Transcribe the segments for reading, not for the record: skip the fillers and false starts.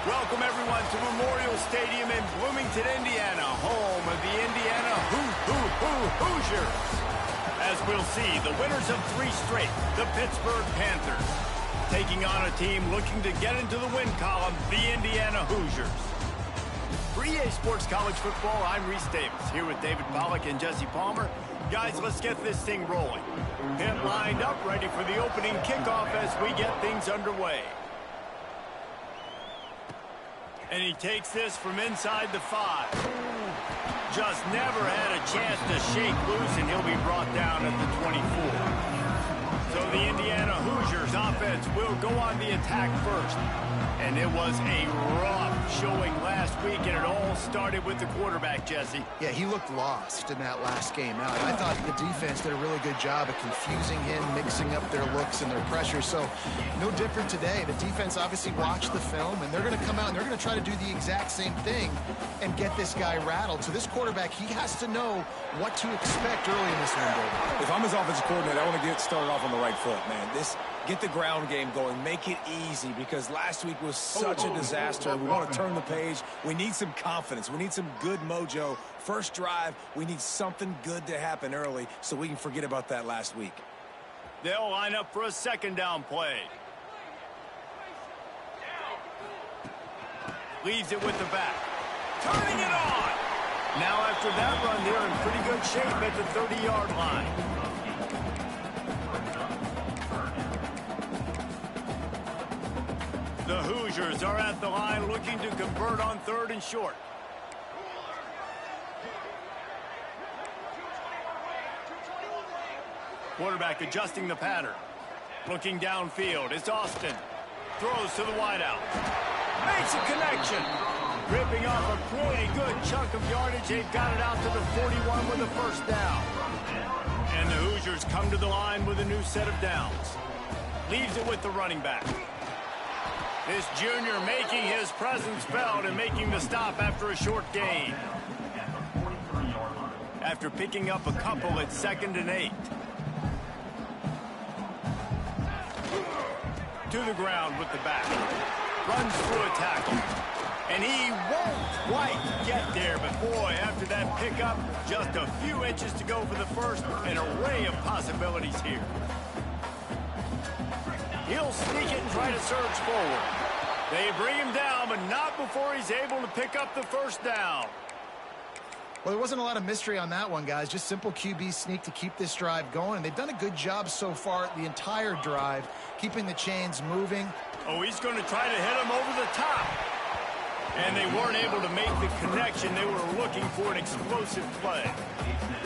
Welcome, everyone, to Memorial Stadium in Bloomington, Indiana, home of the Indiana Hoosiers. As we'll see, the winners of 3 straight, the Pittsburgh Panthers, taking on a team looking to get into the win column, the Indiana Hoosiers. For EA Sports College Football, I'm Reese Davis, here with David Pollack and Jesse Palmer. Guys, let's get this thing rolling. Pitt lined up, ready for the opening kickoff as we get things underway. And he takes this from inside the 5. Just never had a chance to shake loose, and he'll be brought down at the 24. So the Indiana Hoosiers offense will go on the attack first. And it was a rough showing last week, and it all started with the quarterback, Jesse. Yeah, he looked lost in that last game out. I thought the defense did a really good job of confusing him, mixing up their looks and their pressure. So no different today. The defense obviously watched the film, and they're going to come out and they're going to try to do the exact same thing and get this guy rattled. So this quarterback, he has to know what to expect early in this window. If I'm his offensive coordinator, I want to get started off on the right foot, man. Get the ground game going. Make it easy, because last week was such a disaster. We want to turn the page. We need some confidence. We need some good mojo. First drive, we need something good to happen early so we can forget about that last week. They'll line up for a second down play. Leaves it with the back. Turning it on! Now after that run, they're in pretty good shape at the 30-yard line. The Hoosiers are at the line looking to convert on 3rd and short. Quarterback adjusting the pattern. Looking downfield, it's Austin. Throws to the wideout. Makes a connection. Ripping off a pretty good chunk of yardage. They've got it out to the 41 with a first down. And the Hoosiers come to the line with a new set of downs. Leaves it with the running back. This junior making his presence felt and making the stop after a short gain. After picking up a couple at 2nd and 8. To the ground with the back. Runs through a tackle. And he won't quite get there, but boy, after that pickup, just a few inches to go for the first. An array of possibilities here. He'll sneak it and try to surge forward. They bring him down, but not before he's able to pick up the first down. Well, there wasn't a lot of mystery on that one, guys. Just simple QB sneak to keep this drive going. They've done a good job so far the entire drive, keeping the chains moving. Oh, he's going to try to hit him over the top. And they weren't able to make the connection. They were looking for an explosive play.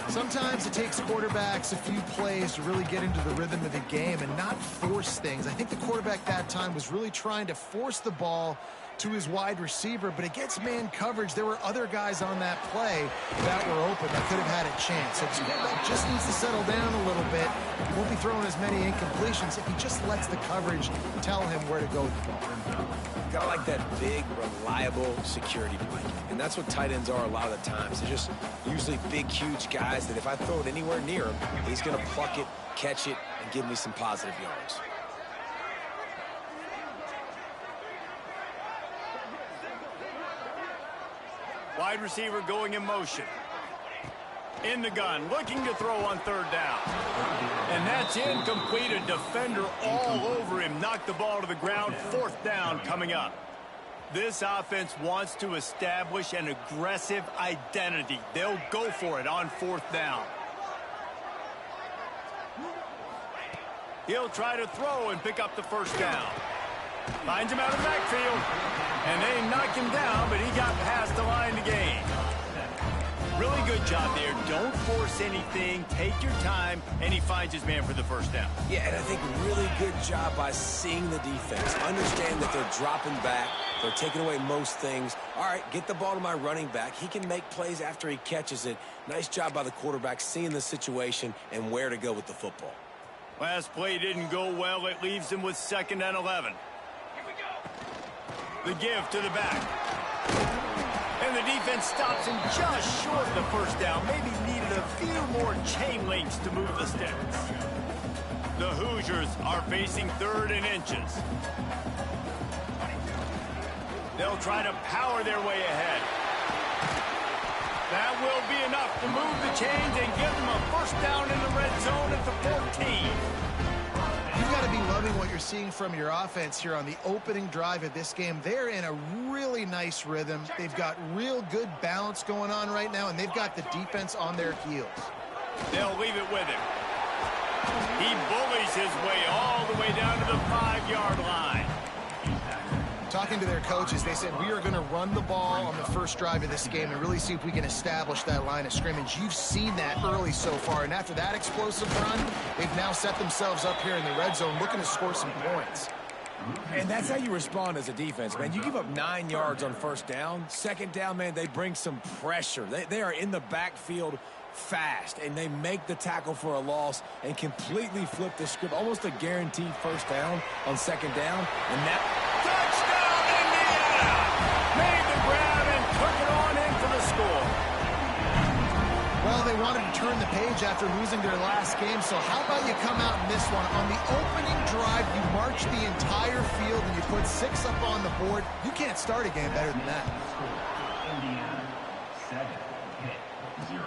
Sometimes it takes quarterbacks a few plays to really get into the rhythm of the game and not force things. I think the quarterback that time was really trying to force the ball to his wide receiver, but against man coverage, there were other guys on that play that were open that could have had a chance. So the quarterback just needs to settle down a little bit. He won't be throwing as many incompletions if he just lets the coverage tell him where to go with the ball. Got like that big, reliable security blanket. And that's what tight ends are a lot of the times. They're just usually big, huge guys that if I throw it anywhere near him, he's going to pluck it, catch it, and give me some positive yards. Wide receiver going in motion. In the gun, looking to throw on 3rd down. And that's incomplete. A defender all over him. Knocked the ball to the ground. 4th down coming up. This offense wants to establish an aggressive identity. They'll go for it on 4th down. He'll try to throw and pick up the first down. Finds him out of the backfield. And they knock him down, but he got past the line to gain. Really good job there. Don't force anything. Take your time, and he finds his man for the first down. Yeah, and I think really good job by seeing the defense. Understand that they're dropping back. They're taking away most things. All right, get the ball to my running back. He can make plays after he catches it. Nice job by the quarterback seeing the situation and where to go with the football. Last play didn't go well. It leaves him with 2nd and 11. The give to the back. And the defense stops him just short of the first down. Maybe needed a few more chain links to move the sticks. The Hoosiers are facing 3rd and inches. They'll try to power their way ahead. That will be enough to move the chains and give them a first down in the red zone at the 14. You've got to be loving what you're seeing from your offense here on the opening drive of this game. They're in a really nice rhythm. They've got real good balance going on right now, and they've got the defense on their heels. They'll leave it with him. He bullies his way all the way down to the 5-yard line. Talking to their coaches, they said, we are going to run the ball on the first drive of this game and really see if we can establish that line of scrimmage. You've seen that early so far, and after that explosive run, they've now set themselves up here in the red zone looking to score some points. And that's how you respond as a defense, man. You give up 9 yards on first down. Second down, man, they bring some pressure. They are in the backfield fast, and they make the tackle for a loss and completely flip the script. Almost a guaranteed first down on second down. And that touchdown, Indiana! Made the grab and took it on in for the score. Well, they wanted to turn the page after losing their last game, so how about you come out in this one? On the opening drive, you march the entire field and you put 6 up on the board. You can't start a game better than that. Indiana 7-0.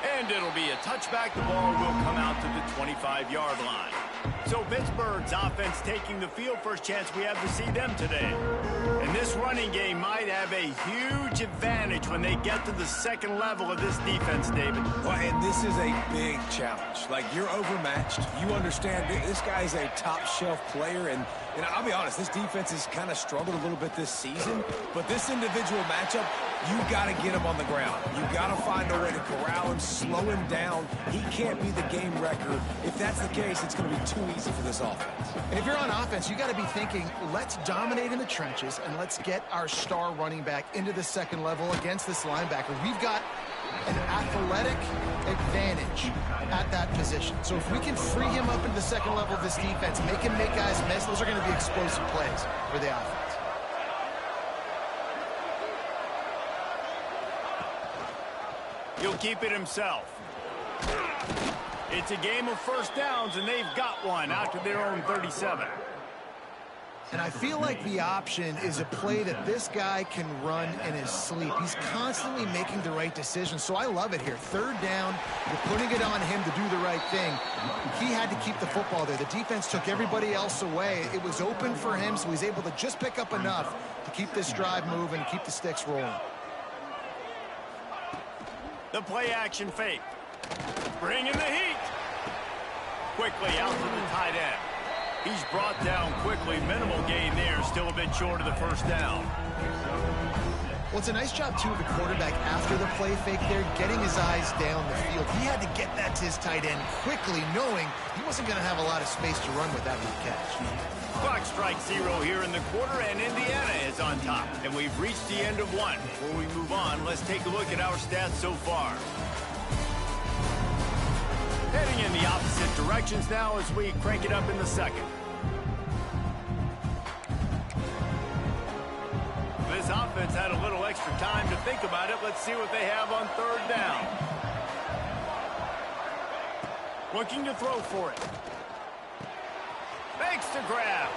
And it'll be a touchback. The ball will come out to the 25-yard line. So Pittsburgh's offense taking the field. First chance we have to see them today. And this running game might have a huge advantage when they get to the second level of this defense, David. Well, and this is a big challenge. Like, you're overmatched. You understand this guy's a top-shelf player, and I'll be honest, this defense has kind of struggled a little bit this season, but this individual matchup, you got to get him on the ground. You got to find a way to corral him, slow him down. He can't be the game wrecker. If that's the case, it's going to be too easy for this offense. And if you're on offense, you got to be thinking, let's dominate in the trenches and let's get our star running back into the second level against this linebacker. We've got an athletic advantage at that position. So if we can free him up into the second level of this defense, make him make guys miss, those are going to be explosive plays for the offense. He'll keep it himself. It's a game of first downs, and they've got one out to their own 37. And I feel like the option is a play that this guy can run in his sleep. He's constantly making the right decision, so I love it here. Third down, you're putting it on him to do the right thing. He had to keep the football there. The defense took everybody else away. It was open for him, so he's able to just pick up enough to keep this drive moving, keep the sticks rolling. The play action fake. Bring in the heat. Quickly out to the tight end. He's brought down quickly. Minimal gain there. Still a bit short of the first down. Well, it's a nice job, too, of the quarterback after the play fake there, getting his eyes down the field. He had to get that to his tight end quickly, knowing he wasn't going to have a lot of space to run with that big catch. Clock strikes 0 here in the quarter, and Indiana is on top. And we've reached the end of one. Before we move on, let's take a look at our stats so far. Heading in the opposite directions now as we crank it up in the second. This offense had a little extra time to think about it. Let's see what they have on third down. Looking to throw for it. Makes the grab.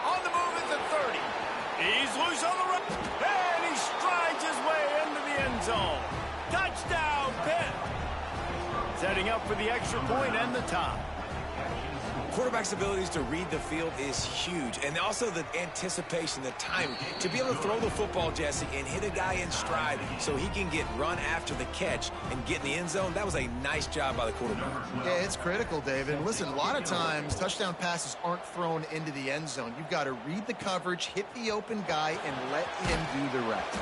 On the move at the 30. He's loose on the run. And he strides his way into the end zone. Touchdown, Pitt. Setting up for the extra point and the top. Quarterback's abilities to read the field is huge, and also the anticipation, the timing. To be able to throw the football, Jesse, and hit a guy in stride so he can get run after the catch and get in the end zone, that was a nice job by the quarterback. Yeah, it's critical, David. Listen, a lot of times touchdown passes aren't thrown into the end zone. You've got to read the coverage, hit the open guy, and let him do the rest.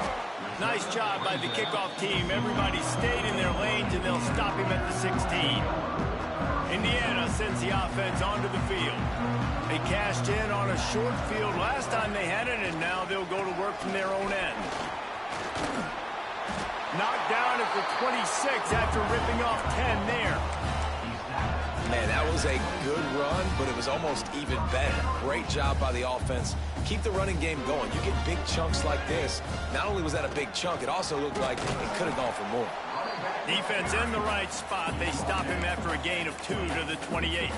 Nice job by the kickoff team. Everybody stayed in their lanes, and they'll stop him at the 16. Indiana sends the offense onto the field. They cashed in on a short field last time they had it, and now they'll go to work from their own end. Knocked down at the 26 after ripping off 10 there. Man, that was a good run, but it was almost even better. Great job by the offense. Keep the running game going. You get big chunks like this. Not only was that a big chunk, it also looked like it could have gone for more. Defense in the right spot. They stop him after a gain of 2 to the 28.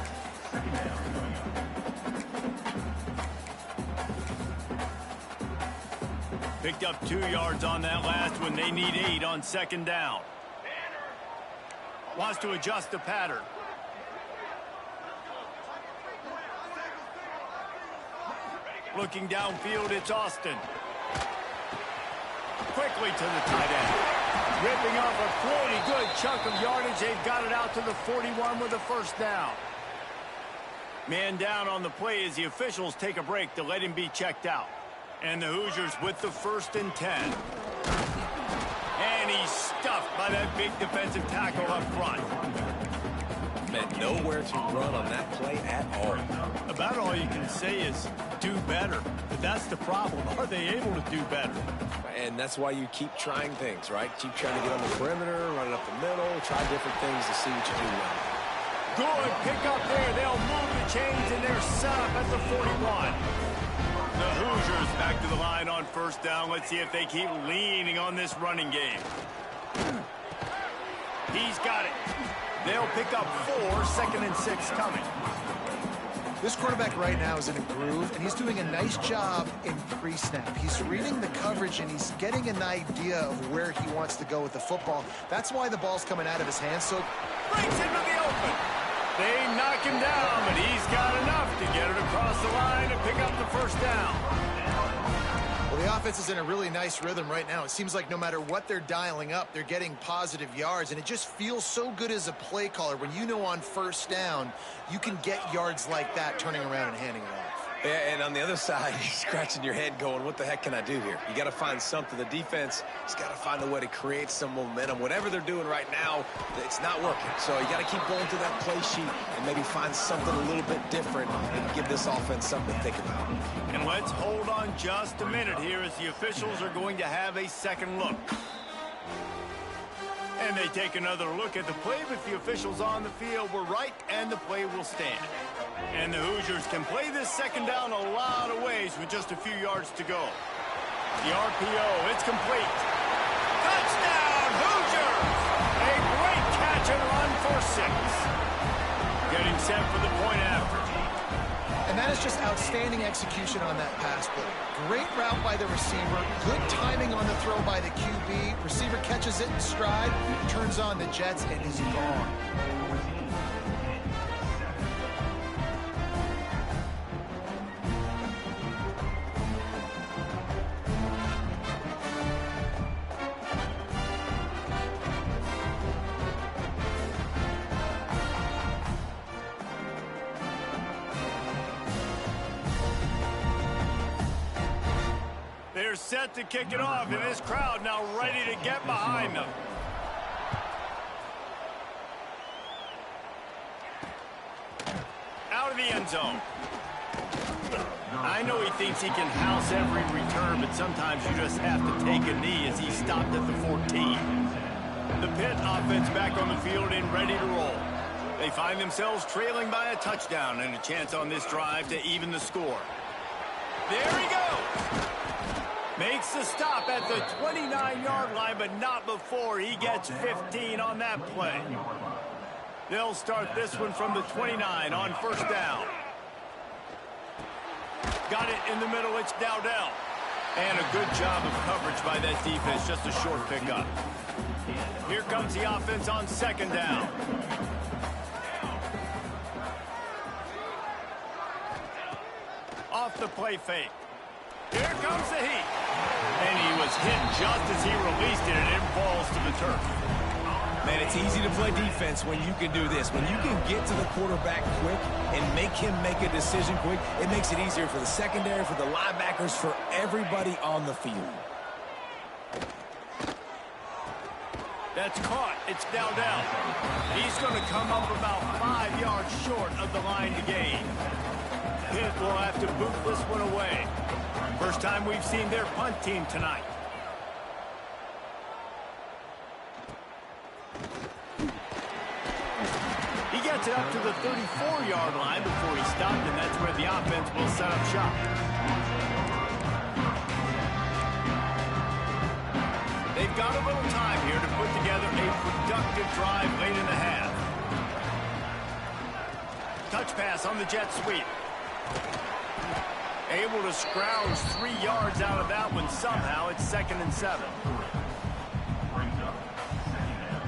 Picked up 2 yards on that last one. They need 8 on second down. Wants to adjust the pattern. Looking downfield, it's Austin. Quickly to the tight end. Ripping off a pretty good chunk of yardage. They've got it out to the 41 with a first down. Man down on the play as the officials take a break to let him be checked out. And the Hoosiers with the 1st and 10. And he's stuffed by that big defensive tackle up front. Man, nowhere to run on that play at all. About all you can say is do better. But that's the problem. Are they able to do better? And that's why you keep trying things, right? Keep trying to get on the perimeter, run it up the middle, try different things to see what you do well. Good pick up there. They'll move the chains, and they're set up at the 41. The Hoosiers back to the line on first down. Let's see if they keep leaning on this running game. He's got it. They'll pick up 4, 2nd and 6 coming. This quarterback right now is in a groove, and he's doing a nice job in pre-snap. He's reading the coverage, and he's getting an idea of where he wants to go with the football. That's why the ball's coming out of his hands. So Breaks into the open. They knock him down, but he's got enough to get it across the line and pick up the first down. well, the offense is in a really nice rhythm right now. It seems like no matter what they're dialing up, they're getting positive yards, and it just feels so good as a play caller when you know on first down you can get yards like that turning around and handing it off. Yeah, and on the other side, you're scratching your head going, what the heck can I do here? You got to find something. The defense has got to find a way to create some momentum. Whatever they're doing right now, it's not working. So you got to keep going through that play sheet and maybe find something a little bit different and give this offense something to think about. And let's hold on just a minute here as the officials are going to have a second look. And they take another look at the play, but the officials on the field were right, and the play will stand. And the Hoosiers can play this second down a lot of ways with just a few yards to go. The RPO, it's complete. Touchdown, Hoosiers! A great catch and run for 6. Getting set for the point after. And that is just outstanding execution on that pass play. Great route by the receiver, good timing on the throw by the QB. Receiver catches it in stride, turns on the jets, and is gone. They're set to kick it off, and this crowd now ready to get behind them. Out of the end zone. I know he thinks he can house every return, but sometimes you just have to take a knee as he stopped at the 14. The Pitt offense back on the field and ready to roll. They find themselves trailing by a touchdown and a chance on this drive to even the score. There he goes. Makes the stop at the 29-yard line, but not before he gets 15 on that play. They'll start this one from the 29 on first down. Got it in the middle, it's Dowdell. And a good job of coverage by that defense, just a short pickup. Here comes the offense on second down. Off the play fake. Here comes the heat. And he was hit just as he released it, and it falls to the turf. Man, it's easy to play defense when you can do this. When you can get to the quarterback quick and make him make a decision quick, it makes it easier for the secondary, for the linebackers, for everybody on the field. That's caught. It's Dowdell. He's going to come up about 5 yards short of the line to gain. Pitt will have to boot this one away. First time we've seen their punt team tonight. He gets it up to the 34-yard line before he stopped, and that's where the offense will set up shop. They've got a little time here to put together a productive drive late in the half. Touch pass on the jet sweep. Able to scrounge 3 yards out of that one somehow. It's 2nd and 7. Brings up second down.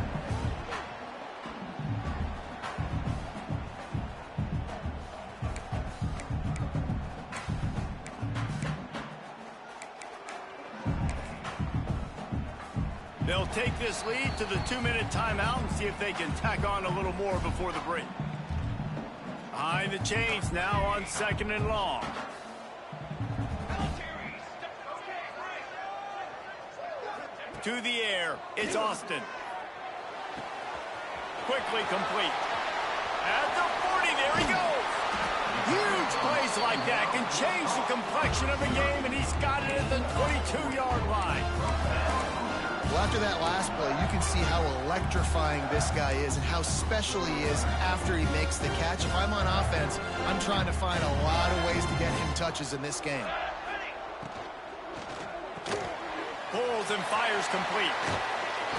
They'll take this lead to the 2-minute timeout and see if they can tack on a little more before the break. Behind the chains now on 2nd and long. To the air, it's Austin. Quickly complete. At the 40, there he goes. Huge plays like that can change the complexion of a game, and he's got it at the 22-yard line. Well, after that last play, you can see how electrifying this guy is and how special he is after he makes the catch. If I'm on offense, I'm trying to find a lot of ways to get him touches in this game. Pulls and fires complete.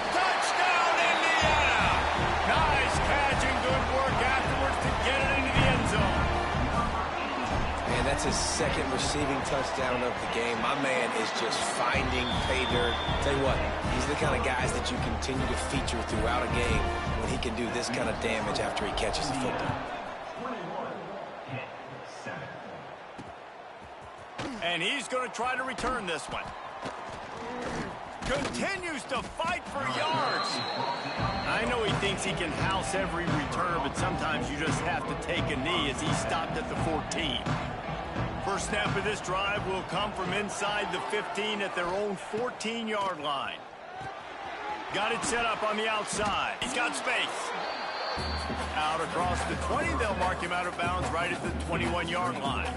Touchdown, Indiana! Nice catch and good work afterwards to get it into the end zone. Man, that's his 2nd receiving touchdown of the game. My man is just finding pay dirt. Tell you what, he's the kind of guys that you continue to feature throughout a game when he can do this kind of damage after he catches the football. 21-7. And he's going to try to return this one. Continues to fight for yards. I know he thinks he can house every return, but sometimes you just have to take a knee as he stopped at the 14. First snap of this drive will come from inside the 15 at their own 14-yard line. Got it set up on the outside. He's got space. Out across the 20, they'll mark him out of bounds right at the 21-yard line.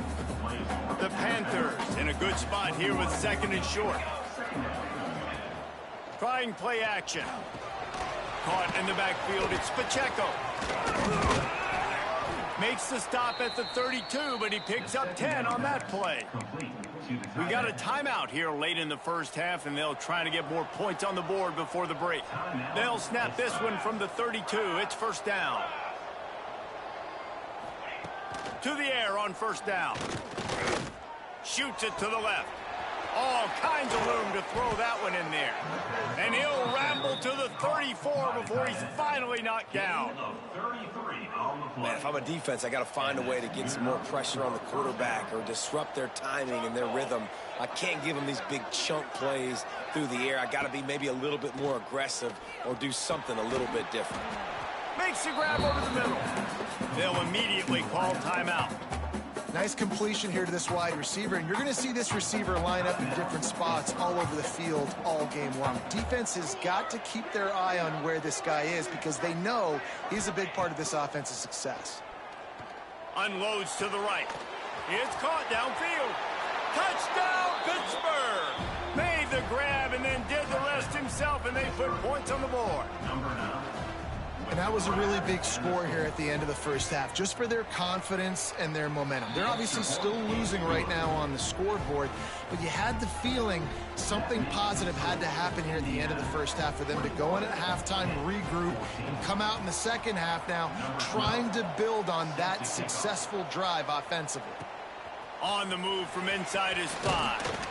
The Panthers in a good spot here with 2nd and short. Trying play action. Caught in the backfield, it's Pacheco. Makes the stop at the 32, but he picks up 10 on that play. We got a timeout here late in the first half, and they'll try to get more points on the board before the break. They'll snap this one from the 32. It's 1st down. To the air on 1st down. Shoots it to the left. All kinds of room to throw that one in there. And he'll ramble to the 34 before he's finally knocked down. Man, if I'm a defense, I got to find a way to get some more pressure on the quarterback or disrupt their timing and their rhythm. I can't give them these big chunk plays through the air. I got to be maybe a little bit more aggressive or do something a little bit different. Makes the grab over the middle. They'll immediately call timeout. Nice completion here to this wide receiver, and you're going to see this receiver line up in different spots all over the field all game long. Defense has got to keep their eye on where this guy is because they know he's a big part of this offense's success. Unloads to the right. It's caught downfield. Touchdown, Pittsburgh! Made the grab and then did the rest himself, and they put points on the board. And that was a really big score here at the end of the first half, just for their confidence and their momentum. They're obviously still losing right now on the scoreboard, but you had the feeling something positive had to happen here at the end of the first half for them to go in at halftime, regroup, and come out in the second half now trying to build on that successful drive offensively. On the move from inside his 5.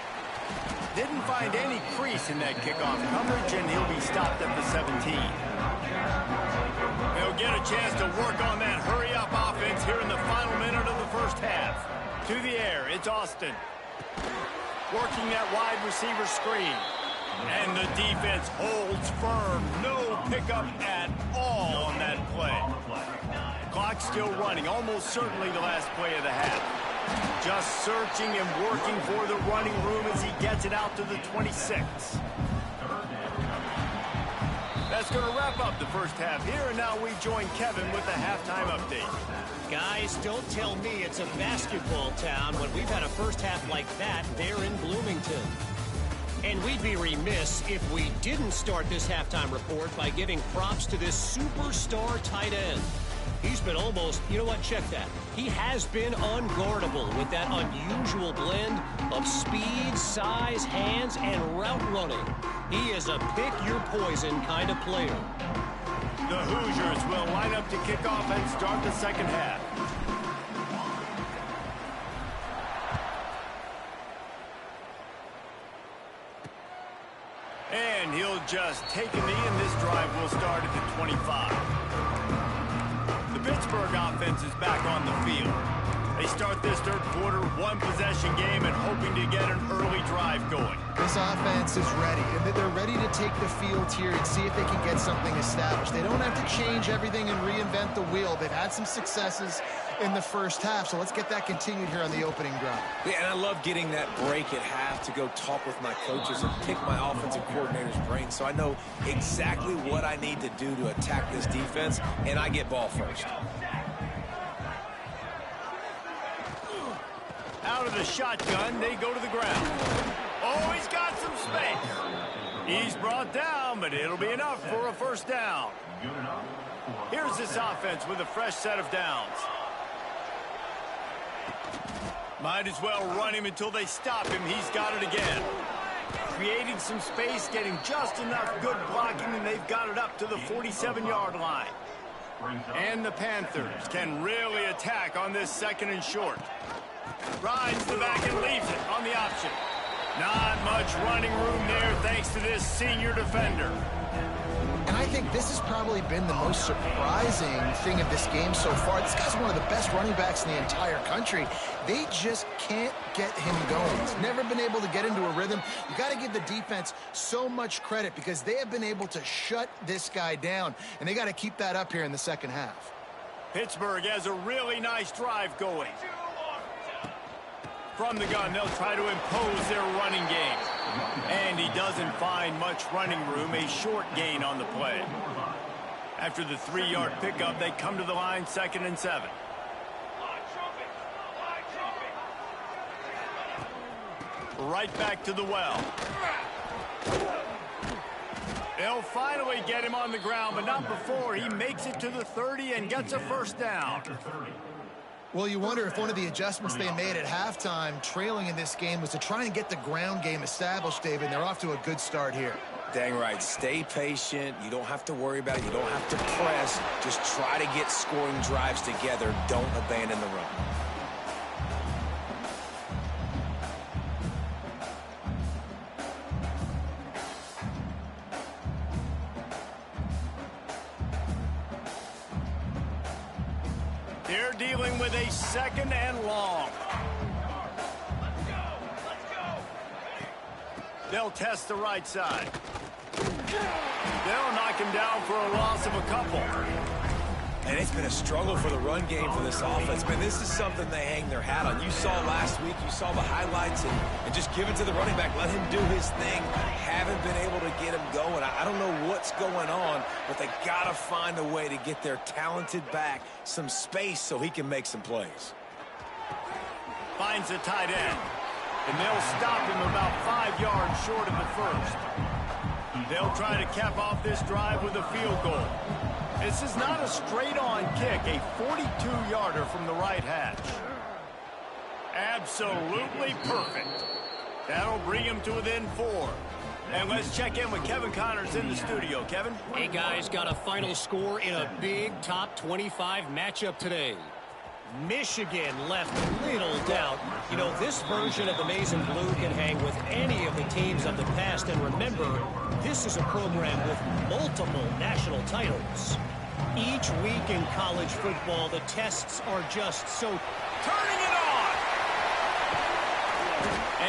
Didn't find any crease in that kickoff coverage, and he'll be stopped at the 17. They'll get a chance to work on that hurry-up offense here in the final minute of the first half. To the air, it's Austin. Working that wide receiver screen. And the defense holds firm. No pickup at all on that play. Clock still running, almost certainly the last play of the half. Just searching and working for the running room as he gets it out to the 26. That's going to wrap up the first half here, and now we join Kevin with the halftime update. Guys, don't tell me it's a basketball town when we've had a first half like that there in Bloomington. And we'd be remiss if we didn't start this halftime report by giving props to this superstar tight end. He's been almost, you know what, check that. He has been unguardable with that unusual blend of speed, size, hands, and route running. He is a pick-your-poison kind of player. The Hoosiers will line up to kick off and start the second half. And he'll just take a knee, and this drive will start at the 25. The Pittsburgh offense is back on the field. They start this third quarter, one-possession game, and hoping to get an early drive going. This offense is ready, and they're ready to take the field here and see if they can get something established. They don't have to change everything and reinvent the wheel. They've had some successes in the first half, so let's get that continued here on the opening drive. Yeah, and I love getting that break at half to go talk with my coaches and pick my offensive coordinator's brain so I know exactly what I need to do to attack this defense, and I get ball first. Out of the shotgun, they go to the ground. Oh, he's got some space. He's brought down, but it'll be enough for a first down. Here's this offense with a fresh set of downs. Might as well run him until they stop him. He's got it again. Creating some space, getting just enough good blocking, and they've got it up to the 47-yard line. And the Panthers can really attack on this second and short. Rides the back and leaves it on the option. Not much running room there thanks to this senior defender. And I think this has probably been the most surprising thing of this game so far. This guy's one of the best running backs in the entire country. They just can't get him going. He's never been able to get into a rhythm. You got to give the defense so much credit because they have been able to shut this guy down, and they got to keep that up here in the second half. Pittsburgh has a really nice drive going. From the gun, they'll try to impose their running game. And he doesn't find much running room, a short gain on the play. After the 3-yard pickup, they come to the line, 2nd and 7. Right back to the well. They'll finally get him on the ground, but not before he makes it to the 30 and gets a first down. Well, you wonder if one of the adjustments they made at halftime, trailing in this game, was to try and get the ground game established, David. And they're off to a good start here. Dang right. Stay patient. You don't have to worry about it. You don't have to press. Just try to get scoring drives together. Don't abandon the run. They're dealing with a 2nd and long. They'll test the right side. They'll knock him down for a loss of a couple. And it's been a struggle for the run game for this offense. Man, this is something they hang their hat on. You saw last week, you saw the highlights, and just give it to the running back. Let him do his thing. Haven't been able to get him going. I don't know what's going on, but they got to find a way to get their talented back some space so he can make some plays. Finds a tight end. And they'll stop him about 5 yards short of the first. They'll try to cap off this drive with a field goal. This is not a straight-on kick, a 42-yarder from the right hash. Absolutely perfect. That'll bring him to within 4. And let's check in with Kevin Connors in the studio. Kevin? Hey, guys, got a final score in a big top 25 matchup today. Michigan left little doubt. You know, this version of the Maize and Blue can hang with any of the teams of the past. And remember, this is a program with multiple national titles. Each week in college football, the tests are just so... Turning it on!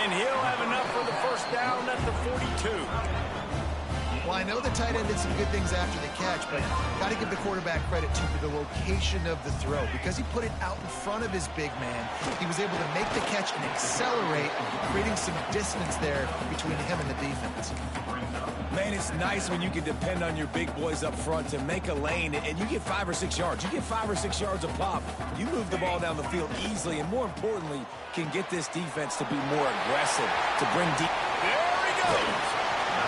And he'll have enough for the first down at the 42. Well, I know the tight end did some good things after the catch, but got to give the quarterback credit, too, for the location of the throw. Because he put it out in front of his big man, he was able to make the catch and accelerate, creating some distance there between him and the defense. Man, it's nice when you can depend on your big boys up front to make a lane, and you get 5 or 6 yards. You get 5 or 6 yards a pop. You move the ball down the field easily, and more importantly, can get this defense to be more aggressive, to bring deep. There he goes.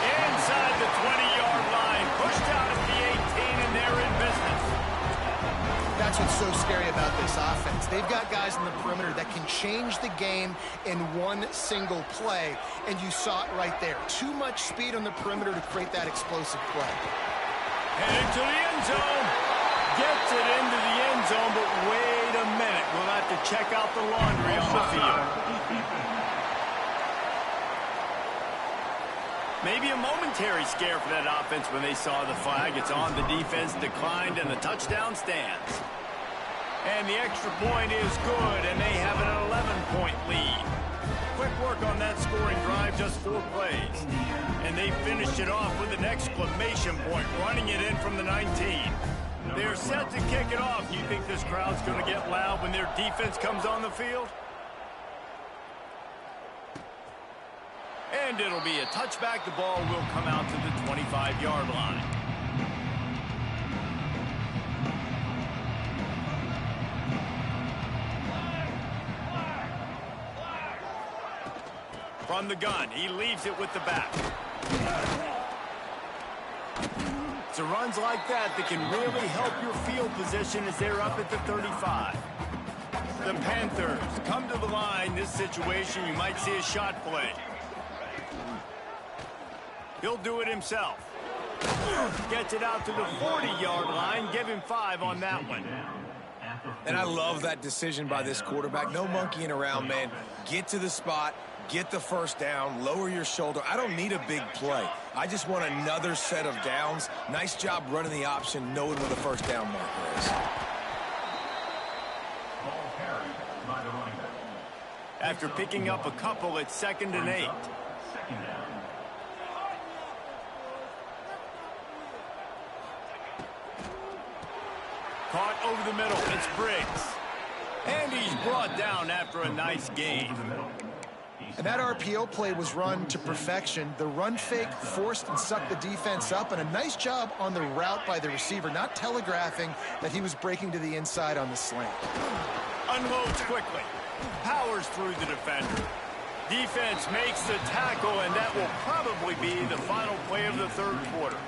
Inside the 20-yard line, pushed out at the 18, and they're in business. That's what's so scary about this offense. They've got guys in the perimeter that can change the game in one single play, and you saw it right there. Too much speed on the perimeter to create that explosive play. Heading to the end zone. Gets it into the end zone, but wait a minute. We'll have to check out the laundry on the field. Maybe a momentary scare for that offense when they saw the flag. It's on. The defense declined, and the touchdown stands. And the extra point is good, and they have an 11-point lead. Quick work on that scoring drive, just 4 plays. And they finished it off with an exclamation point, running it in from the 19. They're set to kick it off. You think this crowd's going to get loud when their defense comes on the field? And it'll be a touchback. The ball will come out to the 25-yard line. From the gun, he leaves it with the back. It's runs like that can really help your field position as they're up at the 35. The Panthers come to the line. This situation, you might see a shot play. He'll do it himself. Gets it out to the 40-yard line. Give him 5 on that one. And I love that decision by this quarterback. No monkeying around, man. Get to the spot. Get the first down, lower your shoulder. I don't need a big play. I just want another set of downs. Nice job running the option, knowing where the first down marker is. After picking up a couple, it's 2nd and 8. Caught over the middle. It's Briggs. And he's brought down after a nice gain. And that RPO play was run to perfection. The run fake forced and sucked the defense up, and a nice job on the route by the receiver, not telegraphing that he was breaking to the inside on the slant. Unloads quickly. Powers through the defender. Defense makes the tackle, and that will probably be the final play of the 3rd quarter.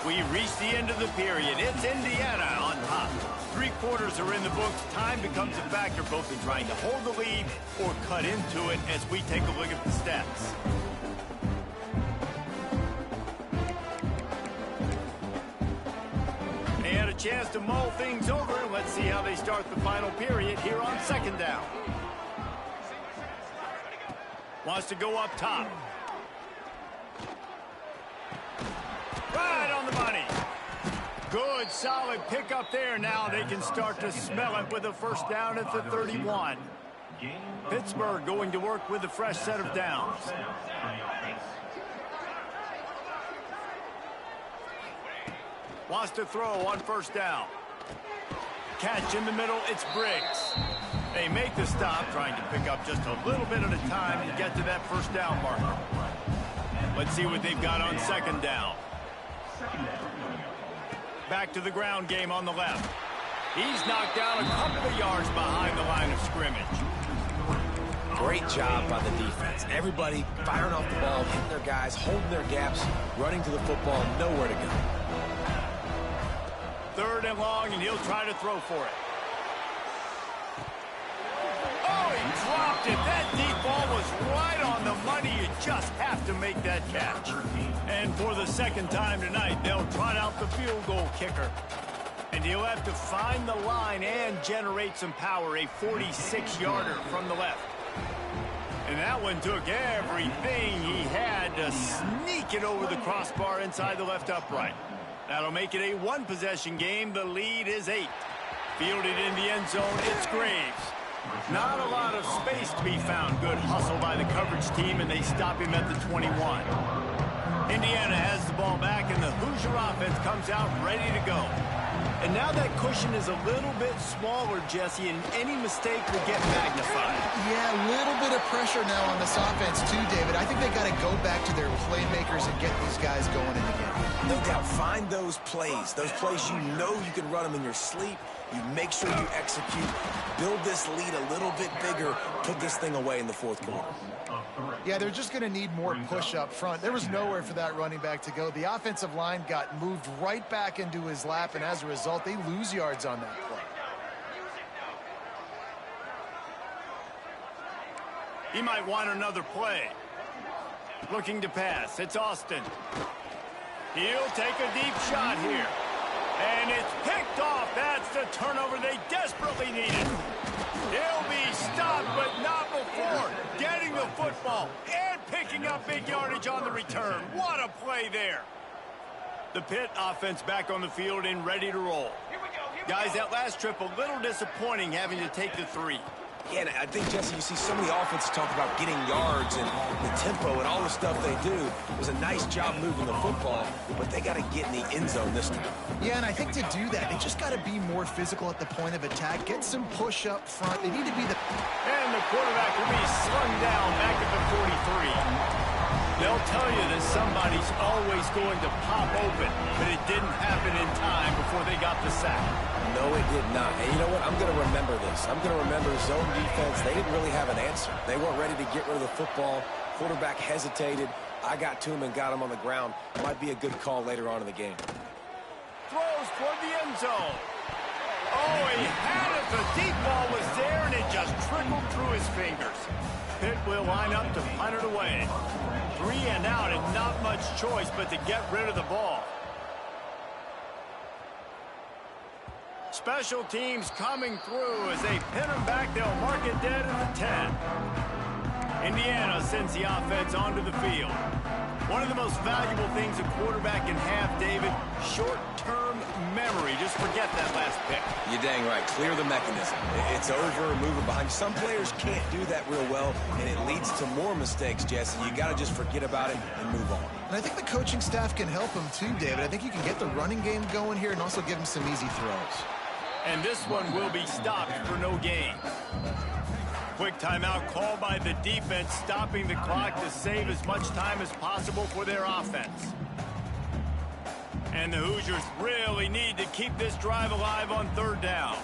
We reach the end of the period. It's Indiana on top. 3 quarters are in the books. Time becomes a factor, both in trying to hold the lead or cut into it as we take a look at the stats. They had a chance to mull things over. Let's see how they start the final period here on 2nd down. Wants to go up top. Right on the money. Good, solid pickup there. Now they can start to smell it with a first down at the 31. Pittsburgh going to work with a fresh set of downs. Wants to throw on first down. Catch in the middle, it's Briggs. They make the stop, trying to pick up just a little bit at a time to get to that first down marker. Let's see what they've got on 2nd down. Back to the ground game on the left. He's knocked down a couple of yards behind the line of scrimmage. Great job by the defense. Everybody firing off the ball, hitting their guys, holding their gaps, running to the football, nowhere to go. 3rd and long, and he'll try to throw for it. Oh, he dropped it. That deep ball was right on the money. You just have to make that catch. And for the 2nd time tonight, they'll trot out the field goal kicker. And he'll have to find the line and generate some power, a 46-yarder from the left. And that one took everything he had to sneak it over the crossbar inside the left upright. That'll make it a 1-possession game. The lead is 8. Fielded in the end zone, it's Graves. Not a lot of space to be found. Good hustle by the coverage team, and they stop him at the 21. Indiana has the ball back, and the Hoosier offense comes out ready to go. And now that cushion is a little bit smaller, Jesse, and any mistake will get magnified. Yeah, a little bit of pressure now on this offense too, David. I think they got to go back to their playmakers and get these guys going in the game. No doubt, find those plays you know you can run them in your sleep. You make sure you execute, build this lead a little bit bigger, put this thing away in the 4th quarter. Yeah, they're just going to need more push up front. There was nowhere for that running back to go. The offensive line got moved right back into his lap, and as a result, they lose yards on that play. He might want another play. Looking to pass. It's Austin. He'll take a deep shot here. And it's picked off. That's the turnover they desperately needed. He'll be stopped football and picking up big yardage on the return. What a play there. The Pitt offense back on the field and ready to roll. Guys, that last trip a little disappointing having to take the 3. Yeah, and I think, Jesse, you see so many offenses talk about getting yards and the tempo and all the stuff they do. It was a nice job moving the football, but they got to get in the end zone this time. Yeah, and I think to do that, they just got to be more physical at the point of attack, get some push up front. They need to be the... And the quarterback will be slung down back at the 43. They'll tell you that somebody's always going to pop open, but it didn't happen in time before they got the sack. No, it did not. And you know what? I'm going to remember this. I'm going to remember zone defense. They didn't really have an answer. They weren't ready to get rid of the football. Quarterback hesitated. I got to him and got him on the ground. Might be a good call later on in the game. Throws toward the end zone. Oh, he had it. The deep ball was there, and it just trickled through his fingers. Pitt will line up to punt it away. 3 and out, and not much choice but to get rid of the ball. Special teams coming through as they pin him back. They'll mark it dead at the 10. Indiana sends the offense onto the field. One of the most valuable things a quarterback can have, David, short-term memory. Just forget that last pick. You're dang right. Clear the mechanism. It's over, move it behind. Some players can't do that real well, and it leads to more mistakes, Jesse. You got to just forget about it and move on. And I think the coaching staff can help him too, David. I think you can get the running game going here and also give him some easy throws. And this one will be stopped for no gain. Quick timeout called by the defense, stopping the clock to save as much time as possible for their offense. And the Hoosiers really need to keep this drive alive on 3rd down.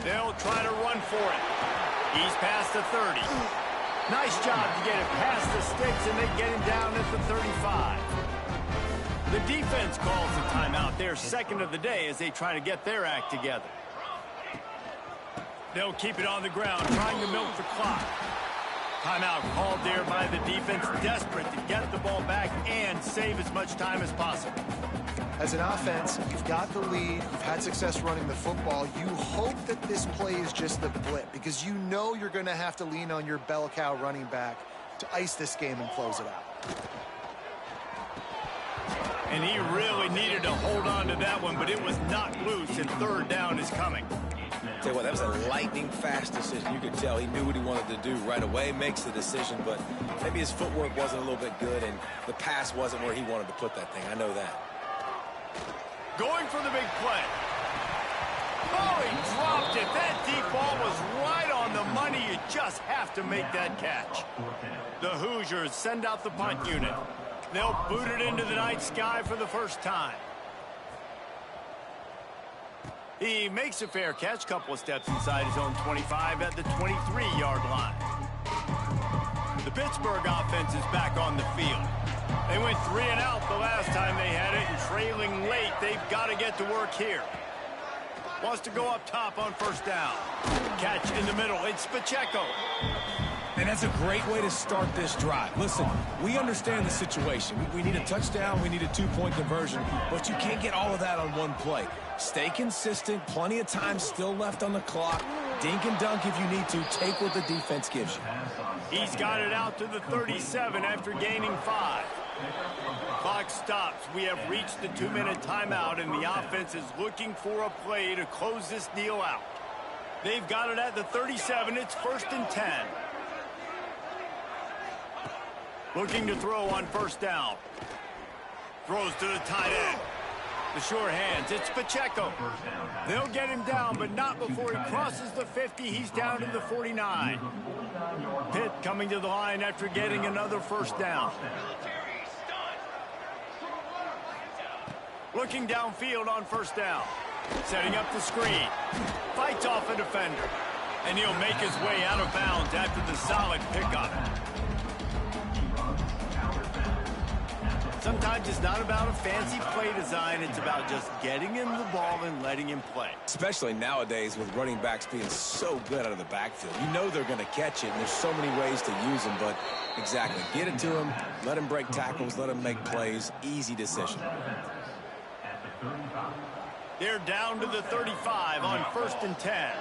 They'll try to run for it. He's past the 30. Nice job to get it past the sticks, and they get him down at the 35. The defense calls the timeout, their second of the day, as they try to get their act together. They'll keep it on the ground, trying to milk the clock. Timeout called there by the defense, desperate to get the ball back and save as much time as possible. As an offense, you've got the lead, you've had success running the football. You hope that this play is just the blip, because you know you're going to have to lean on your bell cow running back to ice this game and close it out. And he really needed to hold on to that one, but it was not loose, and 3rd down is coming. Tell you what, that was a lightning-fast decision. You could tell he knew what he wanted to do right away, makes the decision, but maybe his footwork wasn't a little bit good, and the pass wasn't where he wanted to put that thing. I know that. Going for the big play. Oh, he dropped it. That deep ball was right on the money. You just have to make that catch. The Hoosiers send out the punt unit. They'll boot it into the night sky for the first time. He makes a fair catch, couple of steps inside his own 25 at the 23-yard line. The Pittsburgh offense is back on the field. They went 3 and out the last time they had it, and trailing late, they've got to get to work here. Wants to go up top on 1st down. Catch in the middle. It's Pacheco. And that's a great way to start this drive. Listen, we understand the situation. We need a touchdown. We need a 2-point conversion. But you can't get all of that on one play. Stay consistent. Plenty of time still left on the clock. Dink and dunk if you need to. Take what the defense gives you. He's got it out to the 37 after gaining 5. Clock stops. We have reached the 2-minute timeout, and the offense is looking for a play to close this deal out. They've got it at the 37. It's 1st and 10. Looking to throw on 1st down. Throws to the tight end. The short hands. It's Pacheco. They'll get him down, but not before he crosses the 50. He's down to the 49. Pitt coming to the line after getting another 1st down. Looking downfield on 1st down. Setting up the screen. Fights off a defender. And he'll make his way out of bounds after the solid pickup. Sometimes it's not about a fancy play design. It's about just getting him the ball and letting him play. Especially nowadays with running backs being so good out of the backfield. You know they're going to catch it, and there's so many ways to use them. But exactly, get it to him, let him break tackles, let him make plays. Easy decision. They're down to the 35 on 1st and 10.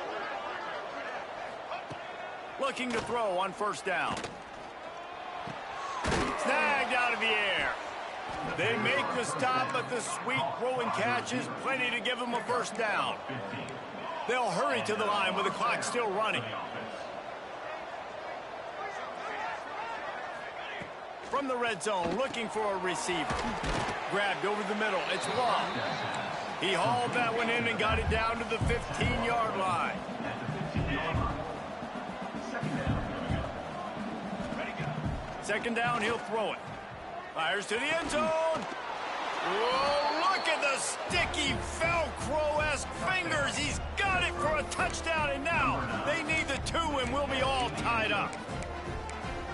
Looking to throw on first down. Snagged out of the air. They make the stop, but the sweet throw and catch is plenty to give them a first down. They'll hurry to the line with the clock still running. From the red zone, looking for a receiver. Grabbed over the middle. It's Long. He hauled that one in and got it down to the 15-yard line. Second down, he'll throw it. Fires to the end zone. Whoa, look at the sticky Velcro-esque fingers. He's got it for a touchdown, and now they need the 2, and we'll be all tied up.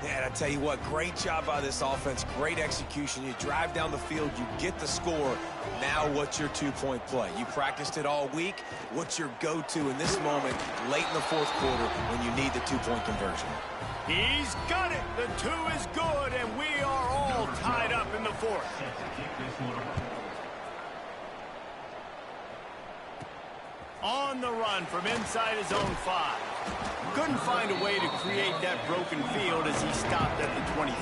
Yeah, and I tell you what, great job by this offense, great execution. You drive down the field, you get the score. Now what's your 2-point play? You practiced it all week. What's your go-to in this moment late in the fourth quarter when you need the 2-point conversion? He's got it. The 2 is good, and we are all tied up in the fourth. On the run from inside his own 5. Couldn't find a way to create that broken field as he stopped at the 25.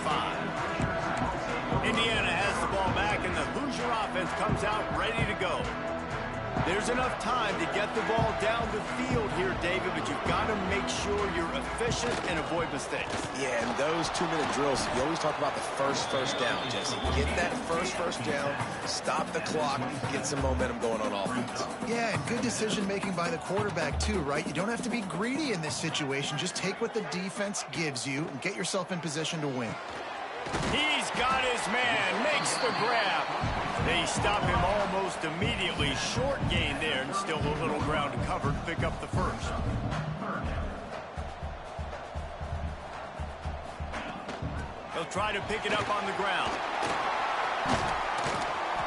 Indiana has the ball back, and the Hoosier offense comes out ready to go. There's enough time to get the ball down the field here, David, but you've got to make sure you're efficient and avoid mistakes. Yeah, and those 2-minute drills, you always talk about the first down, Jesse. Get that first down, stop the clock, get some momentum going on offense. Yeah, and good decision-making by the quarterback, too, right? You don't have to be greedy in this situation. Just take what the defense gives you and get yourself in position to win. He's got his man, makes the grab. They stop him almost immediately. Short gain there, and still a little ground to cover to pick up the first. He'll try to pick it up on the ground.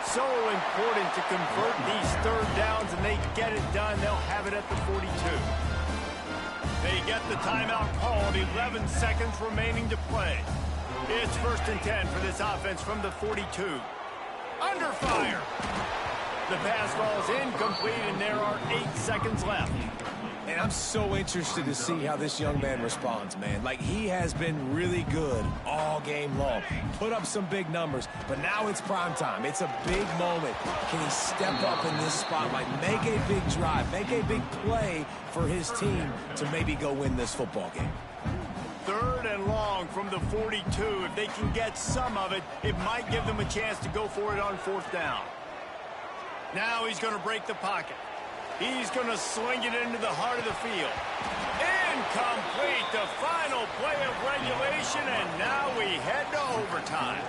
So important to convert these third downs, and they get it done. They'll have it at the 42. They get the timeout called. 11 seconds remaining to play. It's 1st and 10 for this offense from the 42. Under fire. The pass falls incomplete, and there are 8 seconds left. And I'm so interested to see how this young man responds, man. Like, he has been really good all game long. Put up some big numbers, but now it's prime time. It's a big moment. Can he step up in this spotlight, make a big drive, make a big play for his team to maybe go win this football game? 3rd and long from the 42. If they can get some of it, it might give them a chance to go for it on 4th down. Now he's going to break the pocket. He's going to sling it into the heart of the field. Incomplete, the final play of regulation, and now we head to overtime.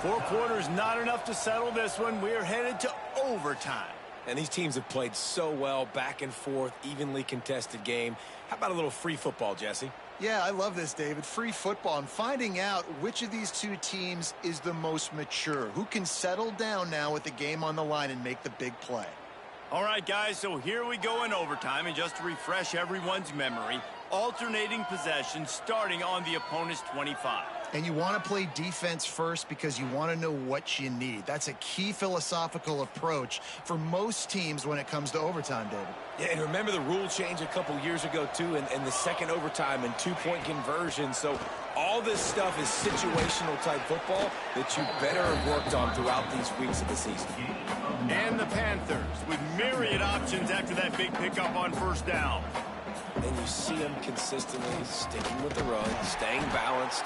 4 quarters not enough to settle this one. We're headed to overtime. And these teams have played so well, back and forth, evenly contested game. How about a little free football, Jesse? Yeah, I love this, David. Free football. I'm finding out which of these 2 teams is the most mature, who can settle down now with the game on the line and make the big play. All right, guys, so here we go in overtime, and just to refresh everyone's memory, alternating possession starting on the opponent's 25. And you want to play defense first because you want to know what you need. That's a key philosophical approach for most teams when it comes to overtime, David. Yeah, and remember the rule change a couple years ago, too, and the second overtime and 2-point conversion. So all this stuff is situational type football that you better have worked on throughout these weeks of the season. And the Panthers with myriad options after that big pickup on 1st down. And you see them consistently sticking with the run, staying balanced.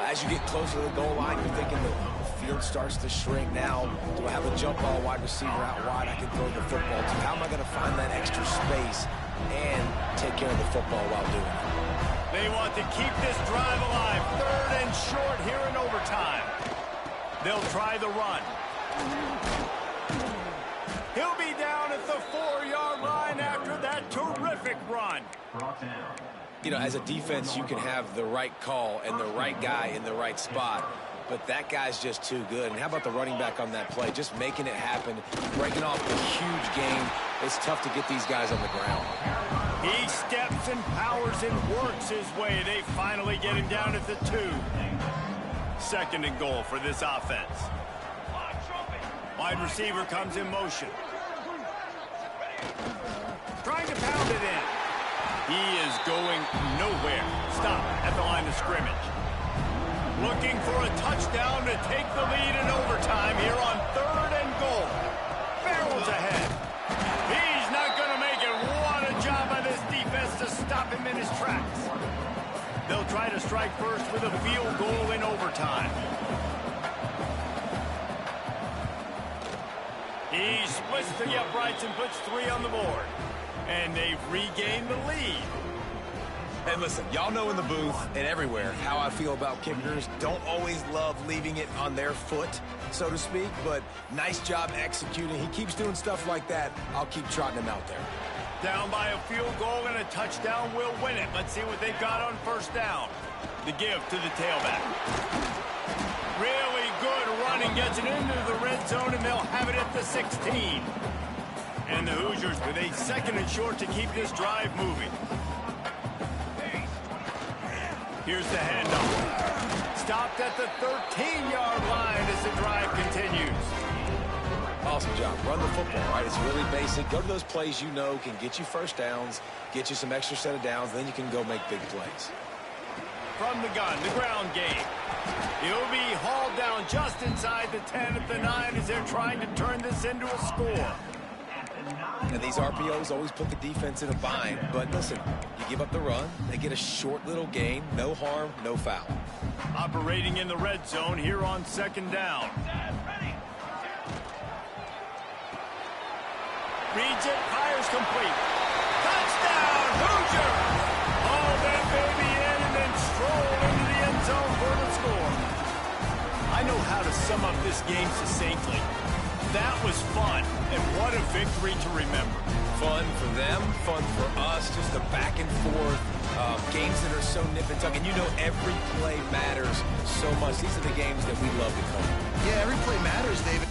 As you get closer to the goal line, you're thinking the field starts to shrink. Now, do I have a jump ball wide receiver out wide I can throw the football to? How am I going to find that extra space and take care of the football while doing it? They want to keep this drive alive. 3rd and short here in overtime. They'll try the run. He'll be down at the 4-yard line after that terrific run. You know, as a defense, you can have the right call and the right guy in the right spot, but that guy's just too good. And how about the running back on that play? Just making it happen, breaking off a huge game. It's tough to get these guys on the ground. He steps and powers and works his way. They finally get him down at the 2. 2nd and goal for this offense. Wide receiver comes in motion. Trying to pound it in. He is going nowhere. stop at the line of scrimmage. Looking for a touchdown to take the lead in overtime here on 3rd and goal. Barrels ahead. He's not going to make it. What a job by this defense to stop him in his tracks. They'll try to strike first with a field goal in overtime. He splits the uprights and puts 3 on the board. And they've regained the lead. And listen, y'all know in the booth and everywhere how I feel about kickers. Don't always love leaving it on their foot, so to speak, but nice job executing. He keeps doing stuff like that. I'll keep trotting him out there. Down by a field goal and a touchdown will win it. Let's see what they've got on first down. The give to the tailback. Really good running, gets it into the red zone, and they'll have it at the 16. And the Hoosiers with a 2nd and short to keep this drive moving. Here's the handoff. Stopped at the 13-yard line as the drive continues. Awesome job. Run the football, right? It's really basic. Go to those plays you know can get you first downs, get you some extra set of downs, then you can go make big plays. From the gun, the ground game. He'll be hauled down just inside the 10 at the 9 as they're trying to turn this into a score. And these RPOs always put the defense in a bind. But listen, you give up the run, they get a short little gain, no harm, no foul. Operating in the red zone here on 2nd down. Reads it, fires complete. Touchdown, Hoosier! Haul that baby in and then stroll into the end zone for the score. I know how to sum up this game succinctly. That was fun, and what a victory to remember. Fun for them, fun for us, just the back and forth, games that are so nip and tuck, and you know every play matters so much. These are the games that we love to cover. Yeah, every play matters, David.